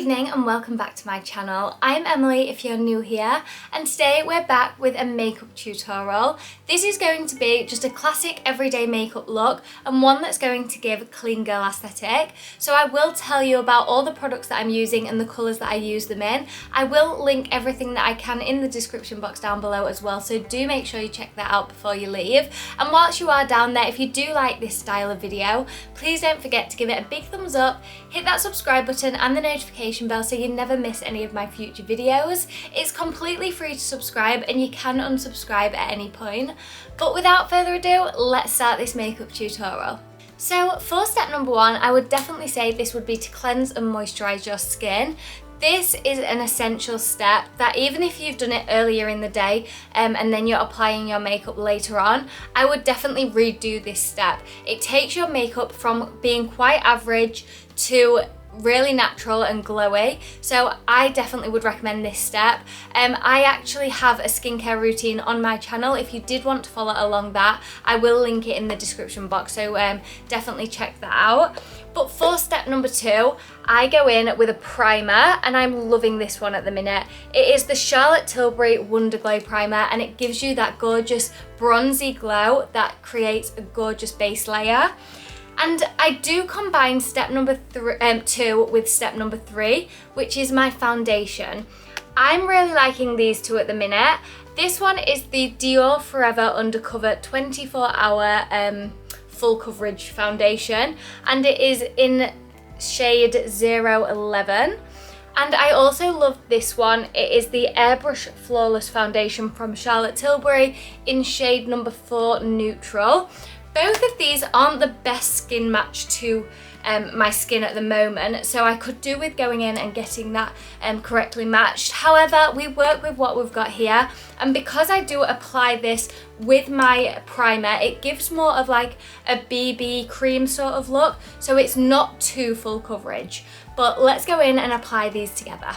evening and welcome back to my channel. I'm Emily if you're new here, and today we're back with a makeup tutorial. This is going to be just a classic everyday makeup look and one that's going to give a clean girl aesthetic. So I will tell you about all the products that I'm using and the colours that I use them in. I will link everything that I can in the description box down below as well, so do make sure you check that out before you leave. And whilst you are down there, if you do like this style of video, please don't forget to give it a big thumbs up, hit that subscribe button and the notification bell so you never miss any of my future videos. It's completely free to subscribe and you can unsubscribe at any point. But without further ado, let's start this makeup tutorial. So for step number one, I would definitely say this would be to cleanse and moisturise your skin. This is an essential step that even if you've done it earlier in the day and then you're applying your makeup later on, I would definitely redo this step. It takes your makeup from being quite average to really natural and glowy, so I definitely would recommend this step. I actually have a skincare routine on my channel. If you did want to follow along that, I will link it in the description box, so definitely check that out. But for step number two, I go in with a primer, and I'm loving this one at the minute. It is the Charlotte Tilbury Wonder Glow Primer, and it gives you that gorgeous bronzy glow that creates a gorgeous base layer. And I do combine step number two with step number three, which is my foundation. I'm really liking these two at the minute. This one is the Dior Forever Undercover 24-hour full coverage foundation, and it is in shade 011. And I also love this one. It is the Airbrush Flawless Foundation from Charlotte Tilbury in shade number 4 Neutral. Both of these aren't the best skin match to my skin at the moment, so I could do with going in and getting that correctly matched. However, we work with what we've got here, and because I do apply this with my primer, it gives more of like a BB cream sort of look, so it's not too full coverage. But let's go in and apply these together.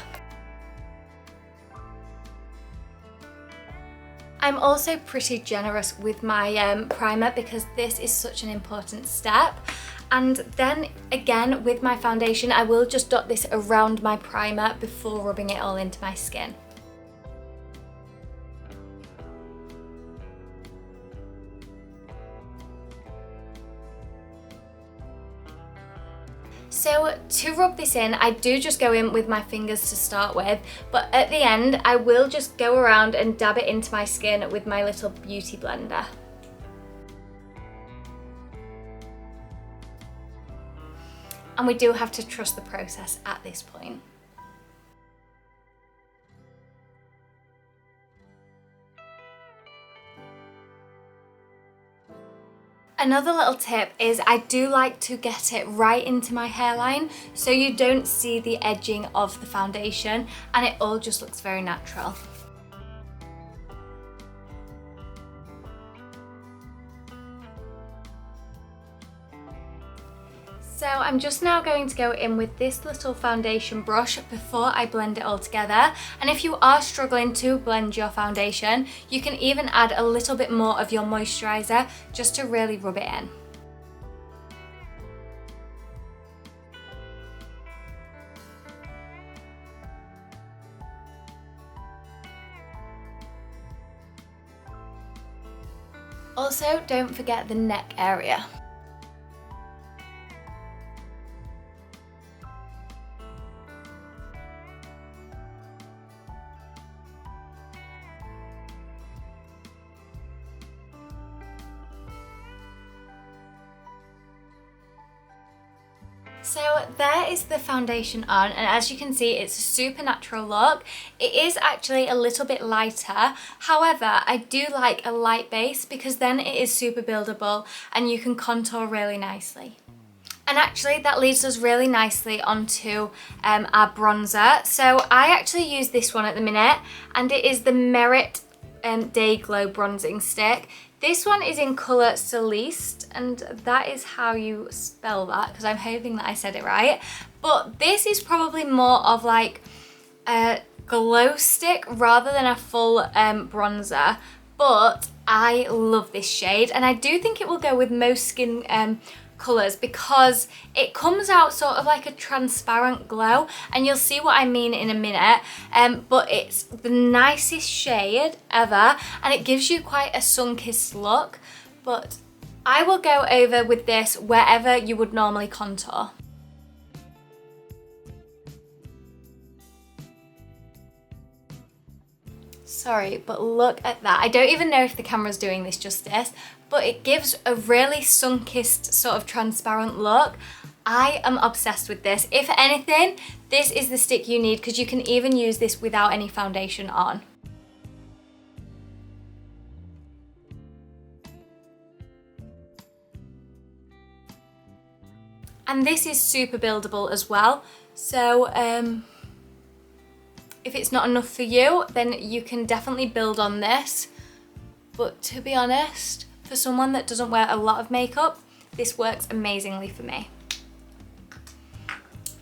I'm also pretty generous with my primer because this is such an important step. And then again with my foundation, I will just dot this around my primer before rubbing it all into my skin. So to rub this in, I do just go in with my fingers to start with, but at the end I will just go around and dab it into my skin with my little beauty blender. And we do have to trust the process at this point. Another little tip is I do like to get it right into my hairline so you don't see the edging of the foundation and it all just looks very natural. So I'm just now going to go in with this little foundation brush before I blend it all together. And if you are struggling to blend your foundation, you can even add a little bit more of your moisturiser just to really rub it in. Also, don't forget the neck area. So there is the foundation on, and as you can see, it's a super natural look. It is actually a little bit lighter. However, I do like a light base because then it is super buildable and you can contour really nicely. And actually that leads us really nicely onto our bronzer. So I actually use this one at the minute, and it is the Merit Day Glow Bronzing Stick. This one is in colour Celeste, and that is how you spell that because I'm hoping that I said it right. But this is probably more of like a glow stick rather than a full bronzer. But I love this shade, and I do think it will go with most skin colours because it comes out sort of like a transparent glow, and you'll see what I mean in a minute, but it's the nicest shade ever and it gives you quite a sun-kissed look. But I will go over with this wherever you would normally contour. Sorry, but look at that. I don't even know if the camera's doing this justice, but it gives a really sun-kissed sort of transparent look. I am obsessed with this. If anything, this is the stick you need because you can even use this without any foundation on. And this is super buildable as well. So if it's not enough for you, then you can definitely build on this. But to be honest, for someone that doesn't wear a lot of makeup, this works amazingly for me.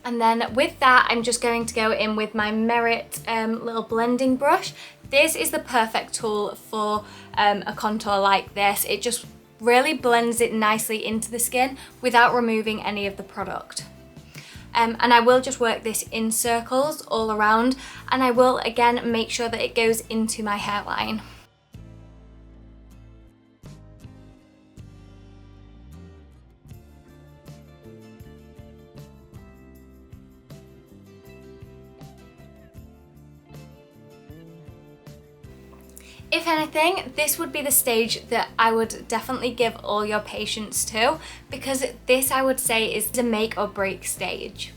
And then with that, I'm just going to go in with my Merit little blending brush. This is the perfect tool for a contour like this. It just really blends it nicely into the skin without removing any of the product. And I will just work this in circles all around, and I will again make sure that it goes into my hairline. If anything, this would be the stage that I would definitely give all your patience to, because this, I would say, is the make or break stage.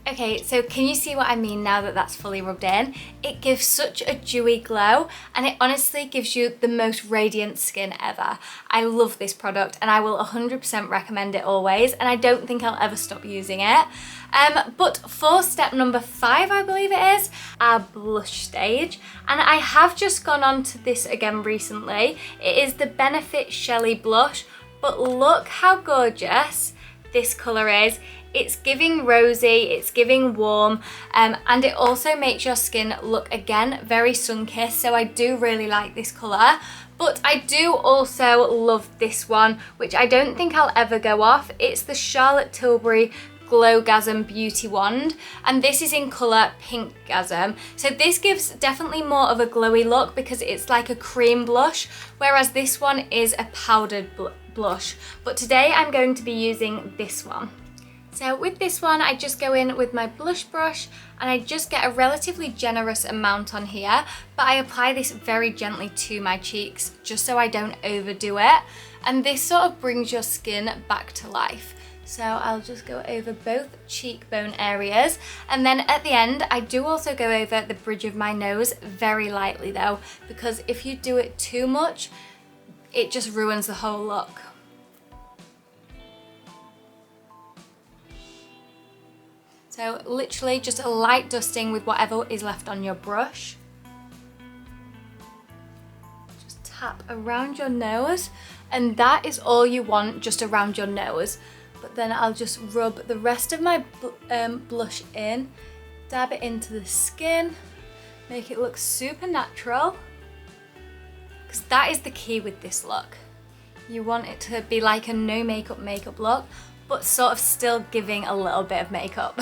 Okay, so can you see what I mean now that that's fully rubbed in? It gives such a dewy glow, and it honestly gives you the most radiant skin ever. I love this product and I will 100% recommend it always, and I don't think I'll ever stop using it. But for step number 5, I believe it is, our blush stage, and I have just gone on to this again recently. It is the Benefit Shelly blush, but look how gorgeous this colour is. It's giving rosy, it's giving warm, and it also makes your skin look, again, very sun-kissed, so I do really like this colour. But I do also love this one, which I don't think I'll ever go off. It's the Charlotte Tilbury Glowgasm Beauty Wand, and this is in colour Pinkgasm. So this gives definitely more of a glowy look because it's like a cream blush, whereas this one is a powdered blush. But today I'm going to be using this one. So with this one, I just go in with my blush brush and I just get a relatively generous amount on here, but I apply this very gently to my cheeks just so I don't overdo it. And this sort of brings your skin back to life. So I'll just go over both cheekbone areas, and then at the end I do also go over the bridge of my nose, very lightly though, because if you do it too much, it just ruins the whole look. So literally just a light dusting with whatever is left on your brush. Just tap around your nose, and that is all you want, just around your nose. But then I'll just rub the rest of my blush in, dab it into the skin, make it look super natural, because that is the key with this look. You want it to be like a no makeup look, but sort of still giving a little bit of makeup.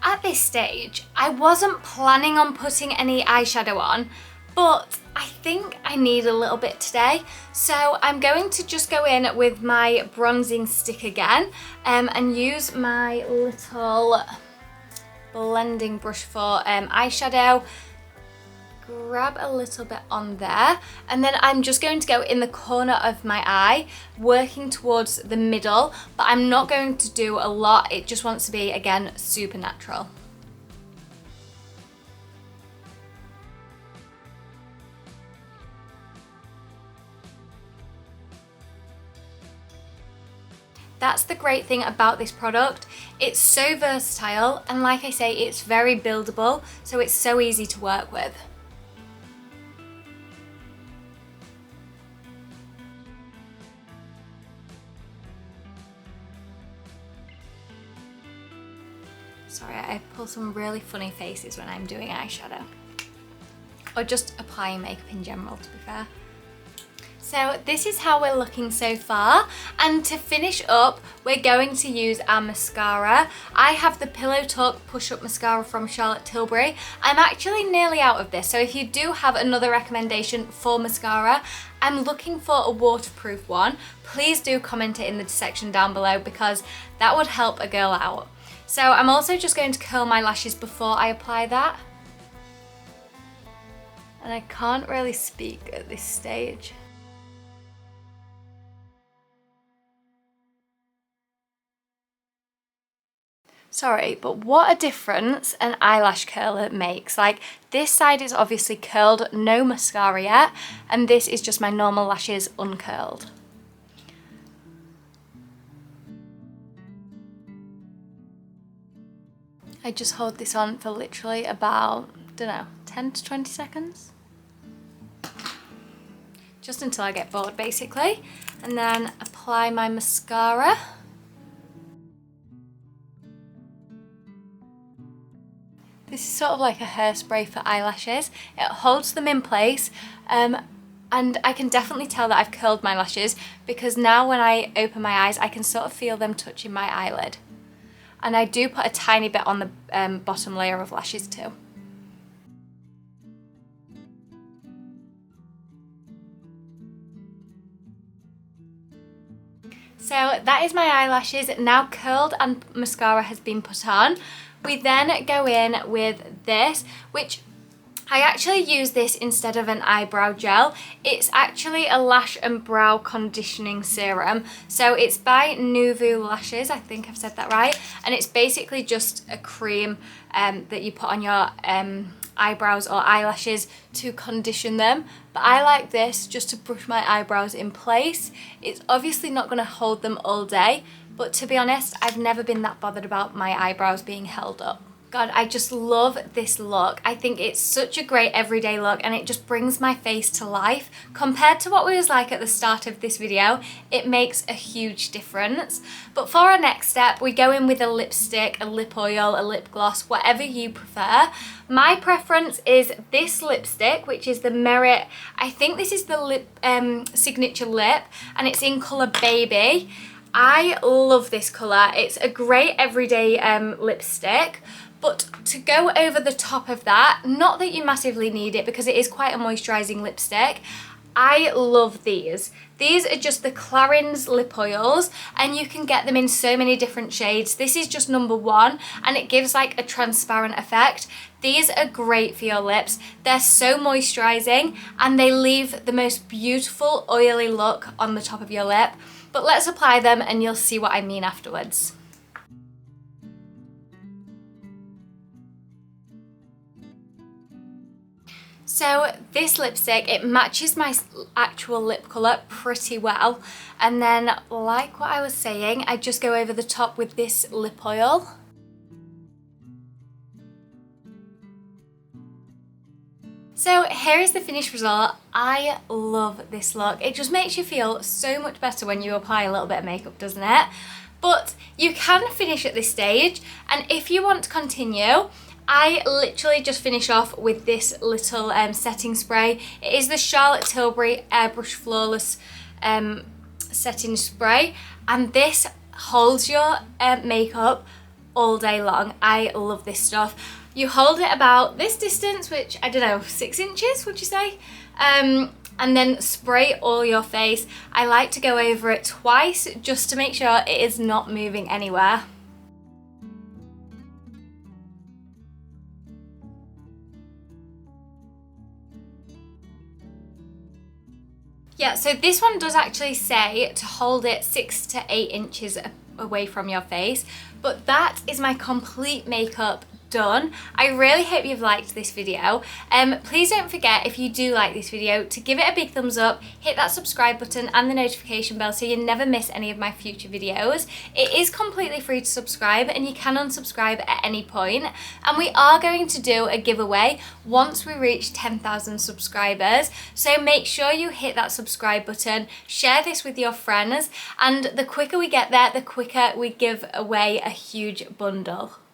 At this stage, I wasn't planning on putting any eyeshadow on, but I think I need a little bit today. So I'm going to just go in with my bronzing stick again, and use my little blending brush for eyeshadow. Grab a little bit on there, and then I'm just going to go in the corner of my eye, working towards the middle, but I'm not going to do a lot. It just wants to be, again, super natural. That's the great thing about this product. It's so versatile, and like I say, it's very buildable, so it's so easy to work with. Sorry, I pull some really funny faces when I'm doing eyeshadow. Or just applying makeup in general, to be fair. So this is how we're looking so far, and to finish up we're going to use our mascara. I have the Pillow Talk Push Up Mascara from Charlotte Tilbury. I'm actually nearly out of this, so if you do have another recommendation for mascara, I'm looking for a waterproof one. Please do comment it in the section down below because that would help a girl out. So I'm also just going to curl my lashes before I apply that. And I can't really speak at this stage. Sorry, but what a difference an eyelash curler makes. Like, this side is obviously curled, no mascara yet, and this is just my normal lashes uncurled. I just hold this on for literally about, don't know, 10 to 20 seconds. Just until I get bored, basically. And then apply my mascara. This is sort of like a hairspray for eyelashes. It holds them in place, and I can definitely tell that I've curled my lashes because now when I open my eyes, I can sort of feel them touching my eyelid. And I do put a tiny bit on the bottom layer of lashes too. So that is my eyelashes now curled and mascara has been put on. We then go in with this, which I actually use this instead of an eyebrow gel. It's actually a lash and brow conditioning serum. So it's by Nuvu Lashes, I think I've said that right. And it's basically just a cream that you put on your eyebrows or eyelashes to condition them. But I like this just to brush my eyebrows in place. It's obviously not going to hold them all day, but to be honest, I've never been that bothered about my eyebrows being held up. God, I just love this look. I think it's such a great everyday look and it just brings my face to life. Compared to what it was like at the start of this video, it makes a huge difference. But for our next step, we go in with a lipstick, a lip oil, a lip gloss, whatever you prefer. My preference is this lipstick, which is the Merit, I think this is the lip signature lip, and it's in colour Baby. I love this colour. It's a great everyday lipstick. But to go over the top of that, not that you massively need it because it is quite a moisturising lipstick, I love these. These are just the Clarins lip oils and you can get them in so many different shades. This is just number 1 and it gives like a transparent effect. These are great for your lips. They're so moisturising and they leave the most beautiful oily look on the top of your lip. But let's apply them and you'll see what I mean afterwards. So this lipstick, it matches my actual lip colour pretty well. And then, like what I was saying, I just go over the top with this lip oil. So here is the finished result. I love this look. It just makes you feel so much better when you apply a little bit of makeup, doesn't it? But you can finish at this stage, and if you want to continue, I literally just finish off with this little setting spray. It is the Charlotte Tilbury Airbrush Flawless setting spray, and this holds your makeup all day long. I love this stuff. You hold it about this distance, which I don't know, 6 inches, would you say? And then spray all your face. I like to go over it twice just to make sure it is not moving anywhere. Yeah, so this one does actually say to hold it 6 to 8 inches away from your face, but that is my complete makeup done. I really hope you've liked this video. Please don't forget, if you do like this video, to give it a big thumbs up, hit that subscribe button and the notification bell so you never miss any of my future videos. It is completely free to subscribe and you can unsubscribe at any point. And we are going to do a giveaway once we reach 10,000 subscribers. So make sure you hit that subscribe button, share this with your friends, and the quicker we get there, the quicker we give away a huge bundle.